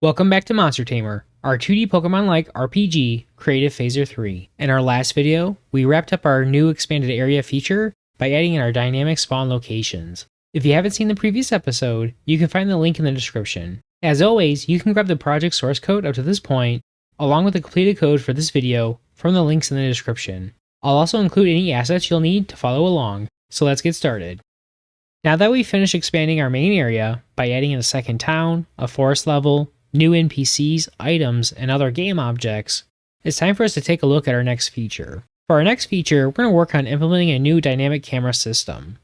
Welcome back to MonsterTamer, our 2D Pokemon-like RPG creative Phaser 3. In our last video, we wrapped up our new expanded area feature by adding in our dynamic spawn locations. If you haven't seen the previous episode, you can find the link in the description. As always, you can grab the project source code up to this point, along with the completed code for this video from the links in the description. I'll also include any assets you'll need to follow along, so let's get started. Now that we've finished expanding our main area by adding in a second town, a forest level, new NPCs, items, and other game objects, it's time for us to take a look at our next feature. For our next feature, we're going to work on implementing a new dynamic camera system.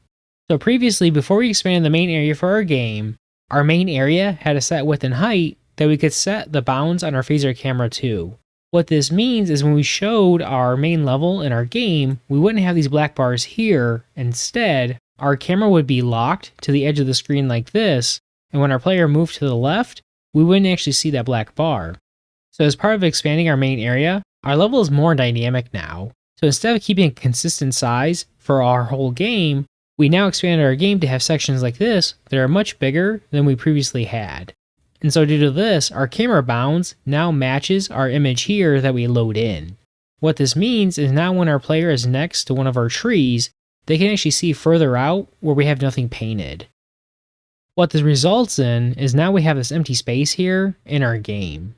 So previously, before we expanded the main area for our main area had a set width and height that we could set the bounds on our phaser camera to. What this means is when we showed our main level in our game, we wouldn't have these black bars here. Instead, our camera would be locked to the edge of the screen like this, and when our player moved to the left, we wouldn't actually see that black bar. So as part of expanding our main area, our level is more dynamic now. So instead of keeping a consistent size for our whole game, we now expanded our game to have sections like this that are much bigger than we previously had. And so due to this, our camera bounds now matches our image here that we load in. What this means is now when our player is next to one of our trees, they can actually see further out where we have nothing painted. What this results in is now we have this empty space here in our game.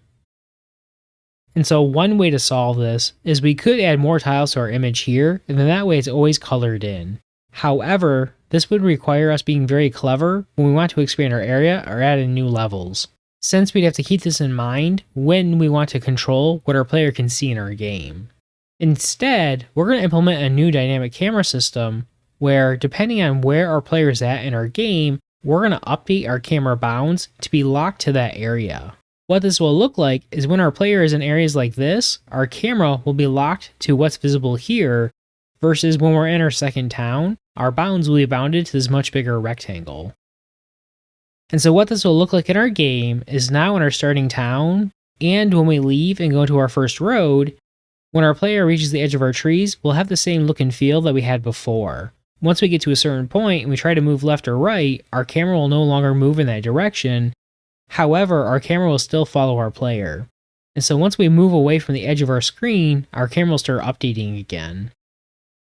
And so one way to solve this is we could add more tiles to our image here, and then that way it's always colored in. However, this would require us being very clever when we want to expand our area or add in new levels, since we'd have to keep this in mind when we want to control what our player can see in our game. Instead, we're going to implement a new dynamic camera system where, depending on where our player is at in our game, we're going to update our camera bounds to be locked to that area. What this will look like is when our player is in areas like this, our camera will be locked to what's visible here, versus when we're in our second town, our bounds will be bounded to this much bigger rectangle. And so what this will look like in our game is now in our starting town, and when we leave and go to our first road, when our player reaches the edge of our trees, we'll have the same look and feel that we had before. Once we get to a certain point and we try to move left or right, our camera will no longer move in that direction. However, our camera will still follow our player. And so once we move away from the edge of our screen, our camera will start updating again.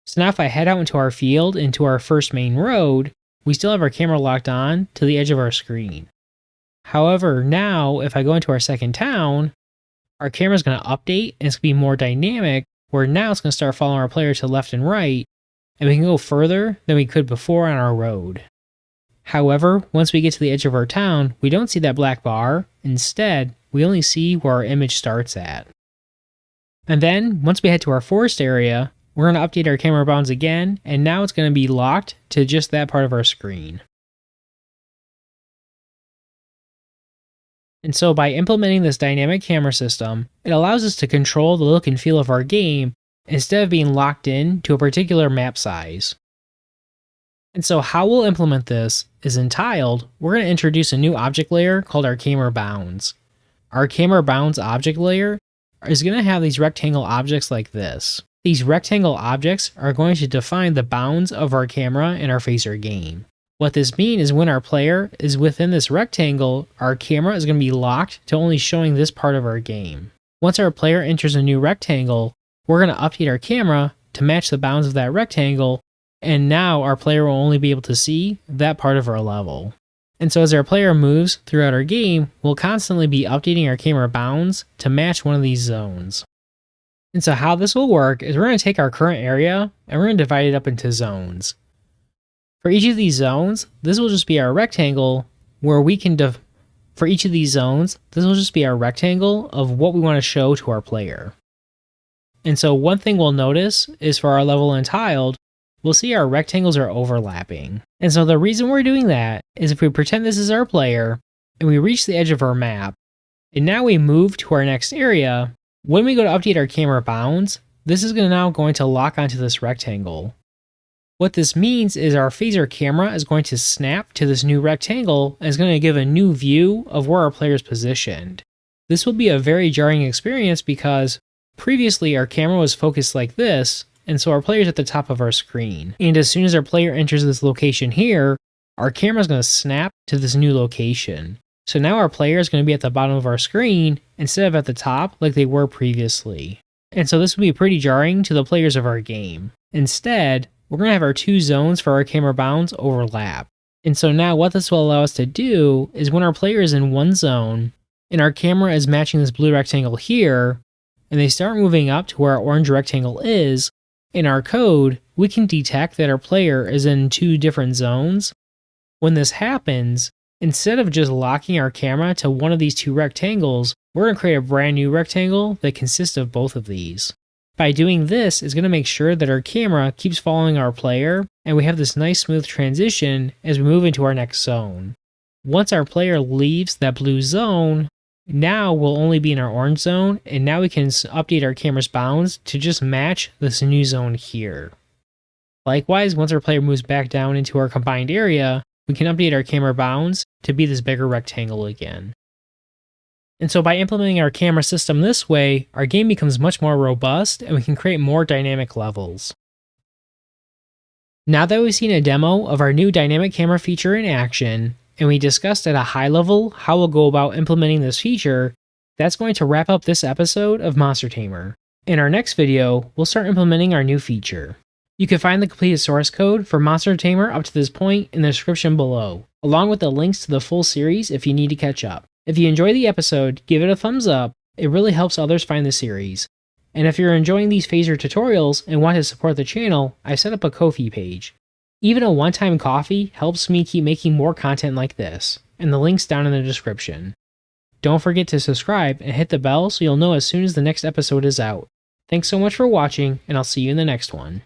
So now if I head out into our field, into our first main road, we still have our camera locked on to the edge of our screen. However, now if I go into our second town, our camera is going to update and it's going to be more dynamic, where now it's going to start following our player to left and right, and we can go further than we could before on our road. However, once we get to the edge of our town, we don't see that black bar. Instead, we only see where our image starts at. And then, once we head to our forest area, we're going to update our camera bounds again, and now it's going to be locked to just that part of our screen. And so by implementing this dynamic camera system, it allows us to control the look and feel of our game instead of being locked in to a particular map size. And so how we'll implement this is in Tiled, we're going to introduce a new object layer called our camera bounds. Our camera bounds object layer is going to have these rectangle objects like this. These rectangle objects are going to define the bounds of our camera in our phaser game. What this means is when our player is within this rectangle, our camera is going to be locked to only showing this part of our game. Once our player enters a new rectangle, we're going to update our camera to match the bounds of that rectangle, and now our player will only be able to see that part of our level. And so as our player moves throughout our game, we'll constantly be updating our camera bounds to match one of these zones. And so how this will work is we're going to take our current area and we're going to divide it up into zones. For each of these zones, this will just be our rectangle where we can for each of these zones, this will just be our rectangle of what we want to show to our player. And so one thing we'll notice is for our level in Tiled, we'll see our rectangles are overlapping. And so the reason we're doing that is if we pretend this is our player and we reach the edge of our map, and now we move to our next area, when we go to update our camera bounds, this is now going to lock onto this rectangle. What this means is our phaser camera is going to snap to this new rectangle and is going to give a new view of where our player is positioned. This will be a very jarring experience because previously our camera was focused like this, and so our player is at the top of our screen. And as soon as our player enters this location here, our camera is going to snap to this new location. So now our player is going to be at the bottom of our screen instead of at the top like they were previously. And so this would be pretty jarring to the players of our game. Instead, we're going to have our two zones for our camera bounds overlap. And so now what this will allow us to do is when our player is in one zone and our camera is matching this blue rectangle here, and they start moving up to where our orange rectangle is, in our code, we can detect that our player is in two different zones. When this happens, instead of just locking our camera to one of these two rectangles, we're going to create a brand new rectangle that consists of both of these. By doing this, it's going to make sure that our camera keeps following our player, and we have this nice smooth transition as we move into our next zone. Once our player leaves that blue zone, now we'll only be in our orange zone, and now we can update our camera's bounds to just match this new zone here. Likewise, once our player moves back down into our combined area, we can update our camera bounds to be this bigger rectangle again. And so by implementing our camera system this way, our game becomes much more robust and we can create more dynamic levels. Now that we've seen a demo of our new dynamic camera feature in action, and we discussed at a high level how we'll go about implementing this feature, that's going to wrap up this episode of MonsterTamer. In our next video, we'll start implementing our new feature. You can find the completed source code for MonsterTamer up to this point in the description below, along with the links to the full series if you need to catch up. If you enjoyed the episode, give it a thumbs up. It really helps others find the series. And if you're enjoying these phaser tutorials and want to support the channel, I've set up a Ko-fi page. Even a one-time coffee helps me keep making more content like this, and the link's down in the description. Don't forget to subscribe and hit the bell so you'll know as soon as the next episode is out. Thanks so much for watching, and I'll see you in the next one.